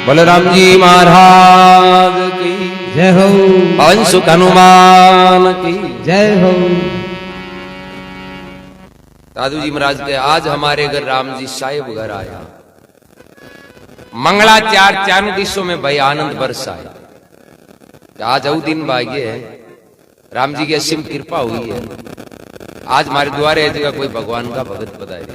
बलराम जी महाराज की जय हो। पवन सुत हनुमान की जय हो। दादू जी महाराज के आज हमारे घर राम जी साहेब घर आया, मंगलाचार चार दिशों में भाई आनंद बरसाए। आज वो दिन भाग्य है, राम जी की असीम कृपा हुई है। आज हमारे द्वारे जगह कोई भगवान का भगत बताए।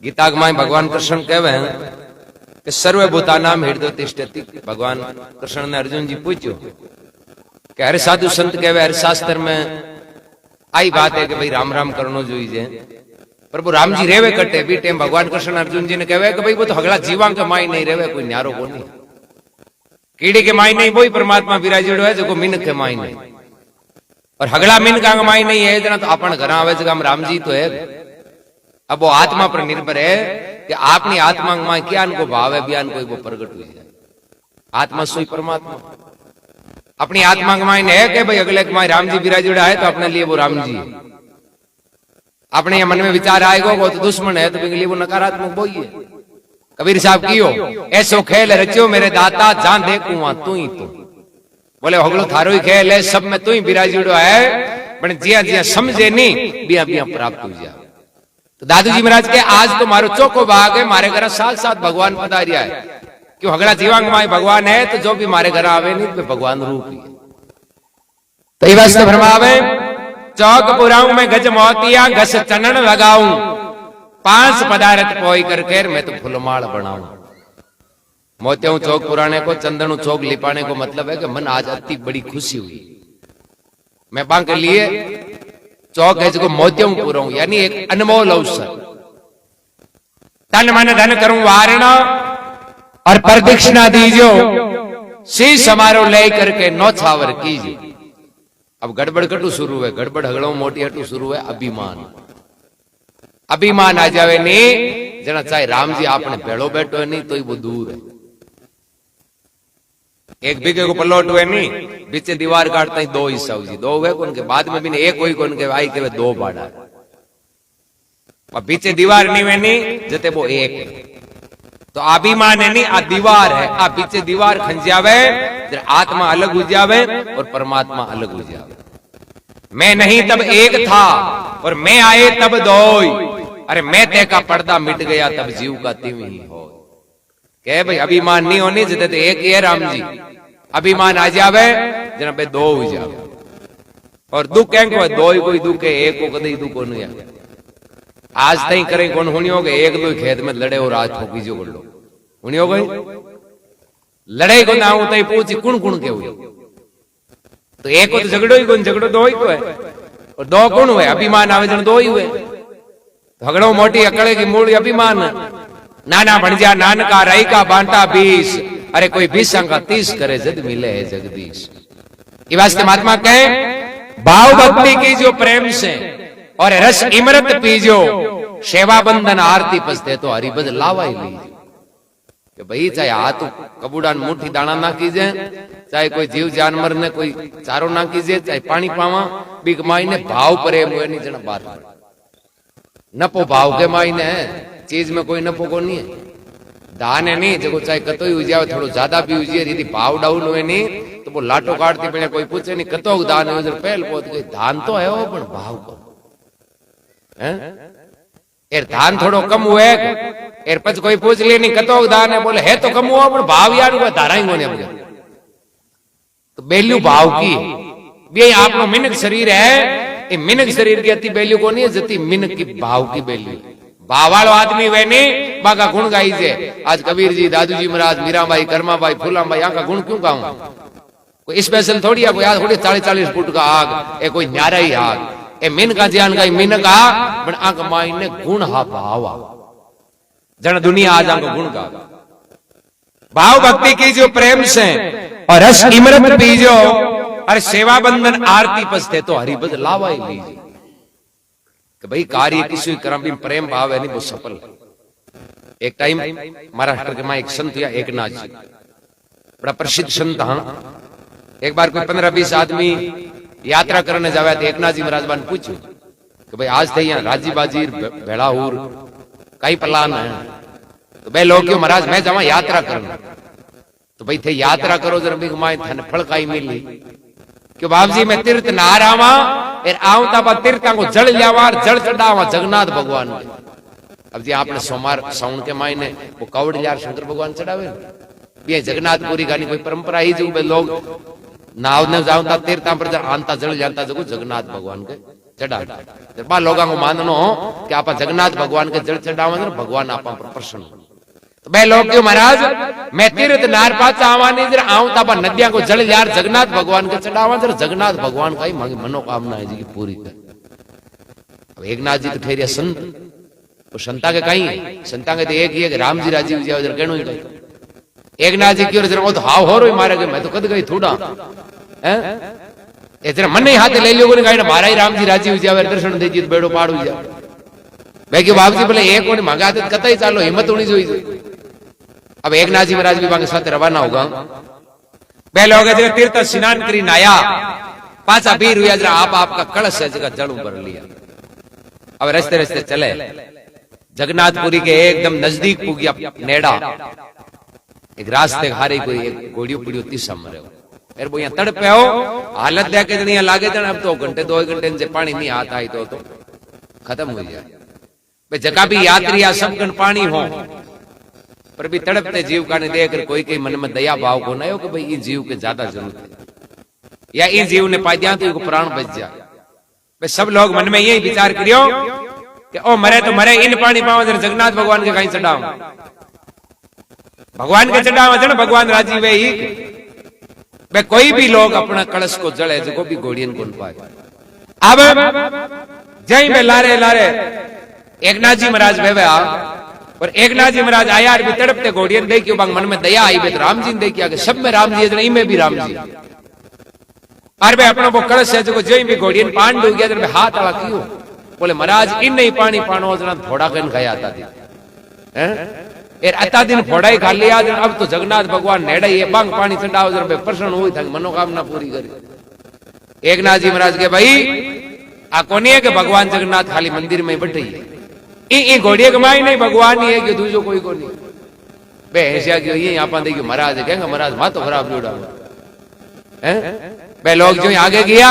गीता माई भगवान कृष्ण कहवे हैं कि सर्वभूतानाम हृदय तिष्ठति। भगवान कृष्ण ने अर्जुन जी पूछो कि हर साधु संत कहवे, हर शास्त्र में आई बात है कि भाई राम राम करनो जोईजे। प्रभु राम जी रेवे कटे भी टेम भगवान कृष्ण अर्जुन जी ने कहवे कि भाई वो तो हगला जीवा के माई नहीं रेवे, कोई न्यारो को नहीं, कीड़ी के माई नहीं, वही परमात्मा विराजिड़ो है जो मिनक के माई नहीं। और हगला मिनक का माई नहीं है जना तो अपन घर आवे जगह हम राम जी तो है। अब वो आत्मा पर निर्भर है कि आपनी आत्मा में क्या को भाव है, बयान कोई वो प्रकट हुई जाए। आत्मा सोई परमात्मा अपनी आत्मा के मायने है कि भाई अगले के माय राम जी विराजिड़ा है तो अपने लिए वो राम जी है। अपने मन में विचार आएगा वो तो दुश्मन है तो लिए वो नकारात्मक बोई है। कबीर साहब कियो ऐसो खेल रचियो मेरे दाता जान देखूं तू ही तू। बोले हगलो थारो ही खेल है, सब में तू ही विराजिड़ो है, पर जिया जिया समझे नहीं बिया बिया प्राप्त हो जाए। तो दादू जी महाराज के आज तो मारो चौको भाग है, मारे घर साथ साथ भगवान पधारिया है। क्यों हगड़ा जीवांग माई भगवान है तो जो भी मारे घर आवे नहीं तो भगवान रूप ही है। तो ये वास्तव भरमावे चौक पुराऊं मैं गज मोतिया घस चनन लगाऊं, 5 पदार्थ पोई करके मैं तो फुलमाल बनाऊं। मोतियों चौक पुराने को चंदन चौक लिपाने को मतलब है कि मन आज अति बड़ी खुशी हुई। मैं बांग के लिए चौक है जो मोतियों पुराऊं, यानी एक अनमोल अवसर। तन मन धन करूं वारणा और प्रदक्षिणा दीजो, शीश समारोह ले करके नौछावर कीजिए। अब गड़बड़ कटू शुरू है, गड़बड़ हगड़ों मोटी हटू शुरू है। अभिमान अभिमान आ जावे नहीं जना चाहे राम जी आपने भेड़ो बैठो है नहीं तो ही वो दूर है। एक बीघे को पलौट हुए नहीं बीचे दीवार काटता ही 2 हिस्सा हुई, 2 हुए कौन के बाद में भी नहीं एक हुई कौन के आई के 2 बाड़ा बीचे दीवार नहीं हुए नहीं जते वो एक है। तो अभिमान है नहीं आ दीवार है, आ पीछे दीवार खंजावे, आत्मा अलग हो जावे और परमात्मा अलग हो जावे। मैं नहीं तब एक था और मैं आए तब 2। अरे मैं ते का पर्दा मिट गया तब जीव का तिव ही हो। कहे भाई अभिमान नहीं होनी जिते तो एक ही है राम जी। अभिमान आ जावे जना पे 2 हो जावे। और दुख क्या को 2 ही कोई दुख है, एक को कदे दुख नहीं है। आज तई करें कौन होनी हो गए, 1-2 खेत में लड़े और आज ठोकी जो बोलो होनी हो गई लड़ाई को ना तई पूछी कुण कुण के हुई। तो एक को तो झगड़ो ही कौन, झगड़ो 2 ही को है और 2 कौन हुए अभिमान आवे जन 2 ही हुए। झगड़ो मोटी अकड़े की मूल अभिमान। नाना बन जा नानका राई का बांटा 20, अरे कोई 20 का 30 करे जद मिले है जगदीश। ये वास्ते महात्मा कहे भाव भक्ति की जो प्रेम से और रस इमरत पीजो, सेवा बंधन आरती पसते तो हरिभज लावा ही लीजिए। कि भाई चाहे हाथ कबूड़ा मुट्ठी दाना ना कीजिए, चाहे कोई जीव जानवर ने कोई चारो ना कीजिए, चाहे पानी पावा बीक माई ने भाव प्रेम हुए नहीं जना बात नपो भाव के माई ने चीज में कोई नफो को नहीं है। दान है नहीं जो चाहे कतो ही जाए थोड़ा ज्यादा भी हुई, यदि भाव डाउन हुए नहीं तो वो लाटो काटती पड़े कोई पूछे नहीं कतो दान है पहल पहुंच गई। दान तो है वो पर भाव को एर धान थोड़ो कम हुए एर पच कोई पूछ ले नहीं कतो दान है, बोले है तो कम हुआ पर भाव यार हुआ धारा ही होने अपने। तो वैल्यू भाव की भी आपको मिनक शरीर है, ये मिनक शरीर की अति वैल्यू को नहीं है जति मिनक की भाव की वैल्यू। भाव वालो आदमी वे नहीं बाका गुण गाई जे। आज कबीर जी दादू जी महाराज मीराबाई कर्माबाई फूलाबाई यहाँ का गुण क्यों गाऊं? कोई स्पेशल थोड़ी है, कोई आज थोड़ी 40-40 फुट का आग ए कोई न्यारा ही आग ए मिन का ज्ञान का मिन का पण आंख माई ने गुण हा भावा जन दुनिया आज आंख गुण का भाव भक्ति की जो प्रेम से और रस इमरत पीजो, अरे सेवा बंधन आरती पसते तो हरिभज लावा ही लीजिए। कि भाई कार्य किसी कर्म भी प्रेम भाव है नहीं वो सफल। एक टाइम महाराष्ट्र के मां एक संत या एक नाथ जी बड़ा प्रसिद्ध संत। हाँ एक बार कोई 15-20 आदमी यात्रा करने जावे तो एक नाथ जी महाराज ने पूछू कि भाई आज थे यहाँ राजी बाजीर भेड़ाहूर कई प्लान है। तो भाई लोग क्यों महाराज मैं जावा यात्रा करना। तो भाई थे यात्रा करो जरा बिग माई थाने फड़काई मिली कि बाप जी मैं तीर्थ ना रामा एर आवता बा तीर्थां को जल लियावार जल चढ़ावा जगन्नाथ भगवान के। अब जी आपने सोमवार साउन के मायने वो कावड़ यार शंकर भगवान चढ़ावे ये जगन्नाथपुरी गानी कोई परंपरा ही जो लोग नाव ने जाऊंता तीर्थां पर आंता जल जानता जो जगन्नाथ भगवान के चढ़ा जब बा लोगों को माननो कि आप जगन्नाथ भगवान के जल चढ़ावे ना भगवान आप पर प्रसन्न तो बे लोग क्यों महाराज मैं तीर्थ नार पाचा आवानी जरा आऊंता बा नदियां को जल यार जगन्नाथ भगवान के चढ़ावा जरा जगन्नाथ भगवान का ही मनोकामना है जी की पूरी कर। अब एकनाथ जी तो ठहरिया संत तो संता के कहीं संता के तो एक ही है राम जी राजीव जी जरा कहनो ही कहीं एकनाथ जी की जरा तो हाव हो रही मारे गए मैं तो कद गई थोड़ा जरा मन ही हाथे ले लियो कहीं मारा ही राम जी राजीव जी दर्शन दे जी बेड़ो पाड़ हो जाए मैं क्यों बाप जी बोले एक कोने मांगा कतई चालो हिम्मत होनी चाहिए। अब एकनाथ जी महाराज भी वहां के साथ रवाना होगा पहले हो गया तीर्थ स्नान करी नाया पाचा पीर हुआ जरा आप आपका कलश है जगह जड़ भर लिया। अब रस्ते रस्ते चले जगन्नाथपुरी के एकदम नजदीक पुगिया नेड़ा एक रास्ते हारे कोई एक गोड़ियों पुड़ियों तीसा मरे फिर वो यहाँ तड़पे हो हालत देखे जन लागे जन अब तो घंटे 2 घंटे से पानी नहीं आता है तो खत्म हो जाए जगह भी यात्री या सब गण पानी हो पर भी तड़पते जीव का नहीं देकर कोई के मन में दया भाव को नहीं हो कि भाई इन जीव के ज्यादा जरूरत है या इन जीव ने पाई दिया तो इनको प्राण बच जाए। भाई सब लोग मन में यही विचार करियो कि ओ मरे तो मरे इन पानी पाओ जरा जगन्नाथ भगवान के कहीं चढ़ाओ भगवान के चढ़ाओ जरा भगवान राजी वे ही भाई कोई भी लोग अपना कलश को जड़े जो भी घोड़ियन को पाए। अब जय में लारे लारे एकनाथ जी महाराज वे और एकनाथ जी महाराज आया भी तड़पते घोड़ियन देखियो बांग मन में दया आई तो राम जी ने देखिया सब में राम जी है में भी राम जी अरे भाई अपना वो कलश है जो जय भी घोड़ियन पान डूब गया जब हाथ आला क्यों बोले महाराज इन नहीं पानी पानो जना थोड़ा कन खाया आता थी एर अता दिन फोड़ा ही खा लिया अब तो जगन्नाथ भगवान नेड़े ही बांग पानी चढ़ाओ जरा प्रसन्न हुई था मनोकामना पूरी करी। एकनाथ जी महाराज के भाई आ कोनी है कि भगवान जगन्नाथ खाली मंदिर में बैठे ही ई घोड़िया कमाई नहीं भगवान ही है कि दूसरो कोई को नहीं बे ऐसा क्यों ये यहाँ देखियो महाराज कहेंगे महाराज माँ तो खराब जोड़ा बे लोग जो आगे गया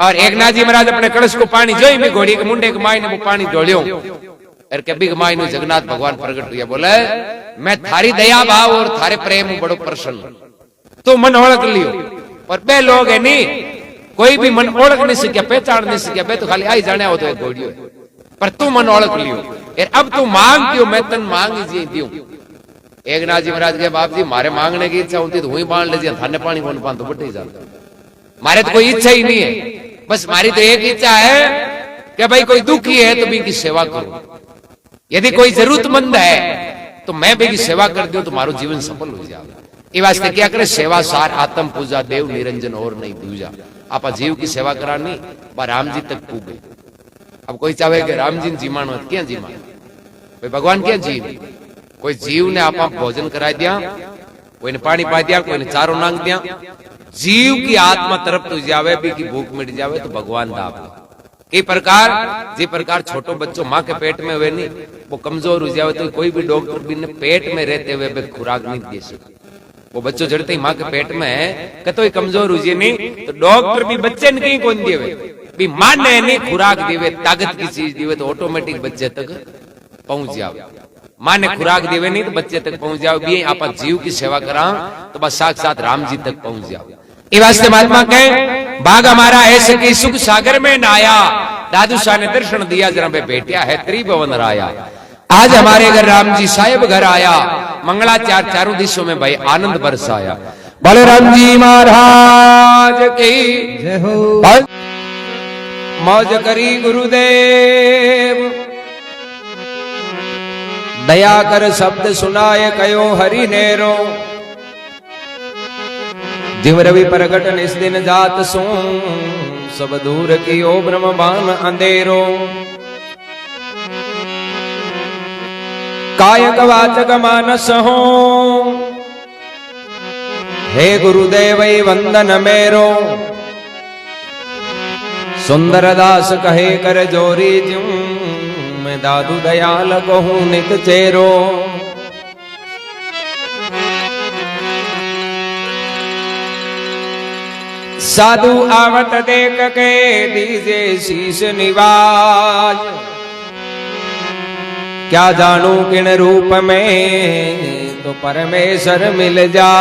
और एकनाथ जी महाराज अपने कलश को पानी जो भी घोड़ी के मुंडे कमाई ने वो पानी डोलियो और कभी कमाई ने जगन्नाथ भगवान प्रकट हुआ बोले मैं थारी दया भाव और थारे प्रेम बड़ो प्रसन्न तो मन ओळख लियो और बे लोग है नहीं कोई भी मन ओळख नहीं सकिया पहचान नहीं सकिया बे तो खाली आई जाने हो तो एक घोड़ियो पर तू मन ओळख लियो अब तू मांग क्यों मैं तन मांग जी दियो। एकनाथ जी महाराज के बाप जी मारे मांगने की इच्छा होती तो वही बांध ले थाने पानी कौन पान तो बटे जाता मारे तो कोई इच्छा ही नहीं है बस मारी तो एक इच्छा है कि भाई कोई दुखी है तो भी की सेवा करो यदि कोई जरूरतमंद है तो मैं भी की सेवा कर दूं तो मारो जीवन सफल हो जाएगा। ये वास्ते क्या करे सेवा सार आत्म पूजा देव निरंजन और नहीं पूजा आप जीव की सेवा करानी बा राम जी तक पूगे। अब कोई चाहे कि राम जी जीमान हो क्या जीमान भाई भगवान क्या जीव कोई जीव ने आप भोजन करा दिया कोई ने पानी पा दिया कोई ने चारों नांग दिया जीव की आत्मा तरफ तो जावे भी की भूख मिट जावे तो भगवान दाप कई प्रकार जी प्रकार छोटो बच्चों माँ के पेट में हुए नहीं वो कमजोर हो जावे तो कोई भी डॉक्टर भी ने पेट में रहते हुए खुराक नहीं दे सकते वो बच्चों जड़ते ही माँ के पेट में है कतो कमजोर हो जाए नहीं तो डॉक्टर भी बच्चे ने कहीं कौन दिए भी मां ने नहीं खुराक दिवे ताकत की चीज दिवे तो ऑटोमेटिक बच्चे तक पहुंच जाओ मां ने खुराक दिवे नहीं तो बच्चे तक पहुंच जाओ भी आप जीव की सेवा करा तो बस साक्षात राम जी तक पहुंच जाओ। ये वास्ते महात्मा कहे भाग हमारा ऐसे कि सुख सागर में नाया दादू शाह ने दर्शन दिया जरा पे बेटिया है त्रिभुवन राया आज हमारे घर राम जी साहेब घर आया मंगलाचार चारों दिशों में भाई आनंद बरसाया बोले राम जी महाराज की जय हो मौज करी गुरुदेव दया कर शब्द सुनाए कयो हरि नेरो दिव रवि प्रगट निस दिन जात सो सब दूर कियो ब्रह्म बान अंधेरो कायक वाचक मानस हो हे गुरुदेव वंदन मेरो सुंदर दास कहे कर जोरी जू मैं दादू दयाल कहूं नित चेरो साधु आवत देख के दीजे शीश निवाज। क्या जानू किन रूप में तो परमेश्वर मिल जा।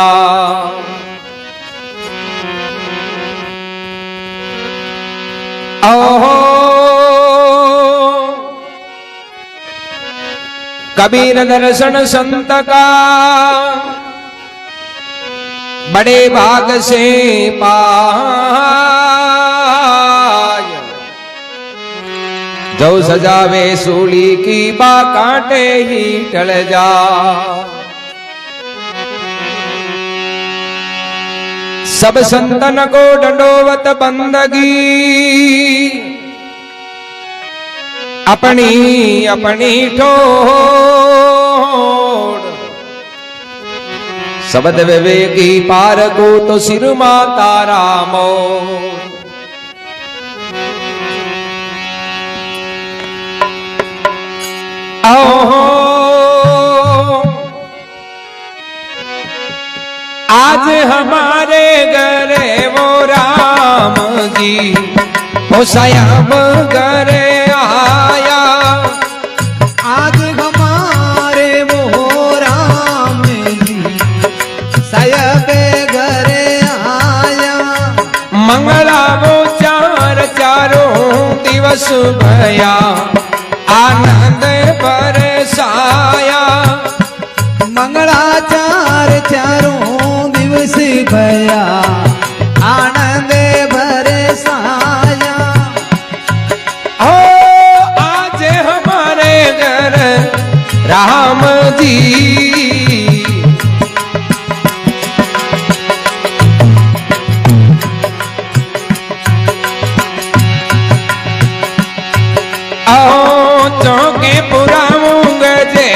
ओहो कबीर दर्शन संत का बड़े भाग से पाय। जो सजावे सूली की बा कांटे ही टल जा। सब संतन को दंडोवत बंदगी अपनी अपनी ठोड़। शब्द विवेकी पार को तो सिर माता रामो। आज हमारे घरे वो राम जी वो स्वयं घरे आया। आज हमारे वो राम जी स्वयं घरे आया। मंगला वो चारों दिवस भया आनंद बरसाया। मंगलाचार चारों दिवस भया आनंद बरसाया। ओ आज हमारे घर राम जी चौके पुराऊंग जे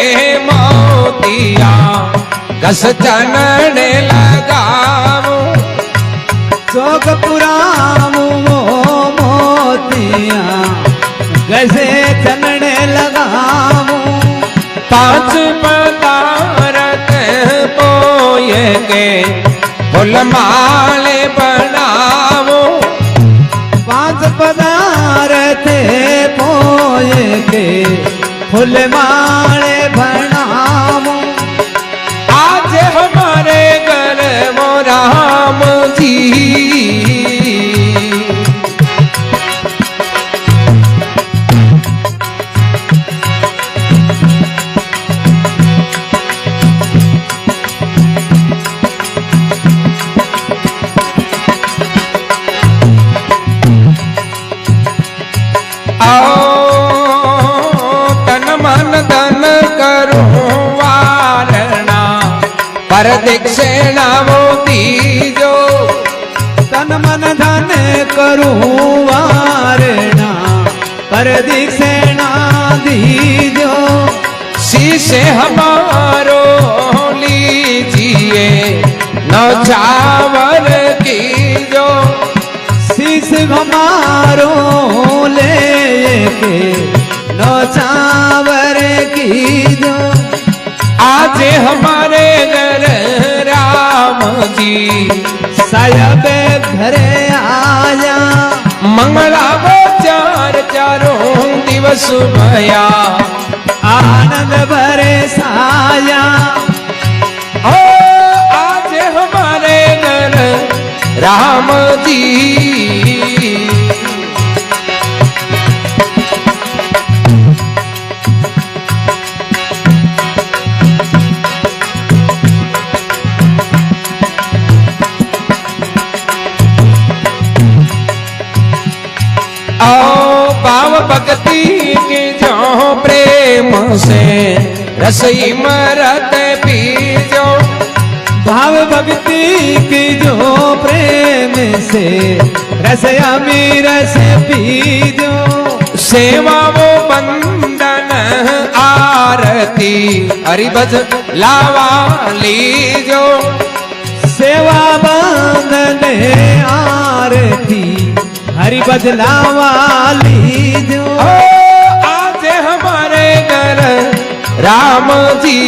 मोतिया घस चनने लगाऊं। चौक पुराऊं मोतिया घसे चनने लगाऊं। 5 पदार्थ पोए के फूल माले बनाऊं। 5 पदार्थ पोए के फूल माले बनाऊं। आज हमारे घर वो राम जी पर दीक्षिणा वो दीजो। तन मन धन करूं वारणा पर दीक्षिणा दीजो। शीश हमारो लीजिए नौछावर कीजो। शीश हमारो लेके नौछावर कीजो। आज हमारे घर राम जी सायब घरे आया। मंगला वो चारों दिवस भया आनंद बरसाया। ओ आज हमारे घर राम जी भक्ति की जो प्रेम से रसई मरत पीजो। भाव भक्ति की जो प्रेम से रसया में रस पीजो। सेवा वो बंदन आरती हरिभज लावा लीजो। सेवा बंदन आरती हरि बदला वाली जो। आज हमारे घर राम जी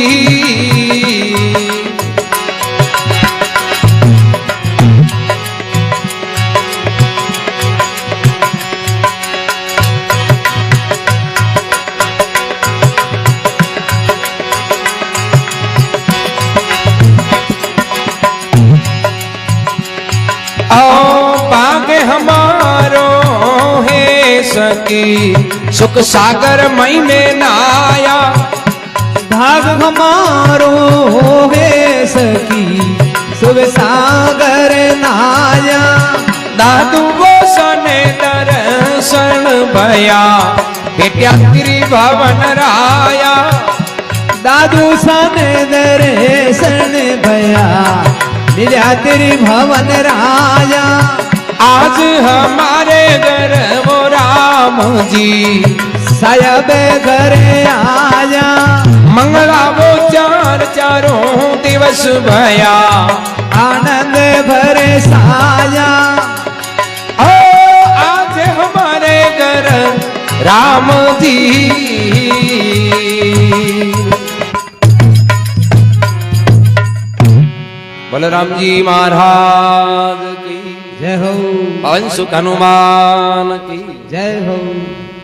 सकी सुख सागर मई में नाया। भाग हमारो है सकी सुख सागर नाया। दादू वो सने दर्शन भया बेट्या त्रिभुवन राया। दादू सने दर्शन भया मिल्या त्रिभुवन राया। आज हमारे घर वो राम जी साहेब घरे आया। मंगला वो चार चारों दिवस भया आनंद भरे साया। ओ आज हमारे घर राम जी। बलराम जी महाराज की जय हो। पवन सुख हनुमान की जय हो।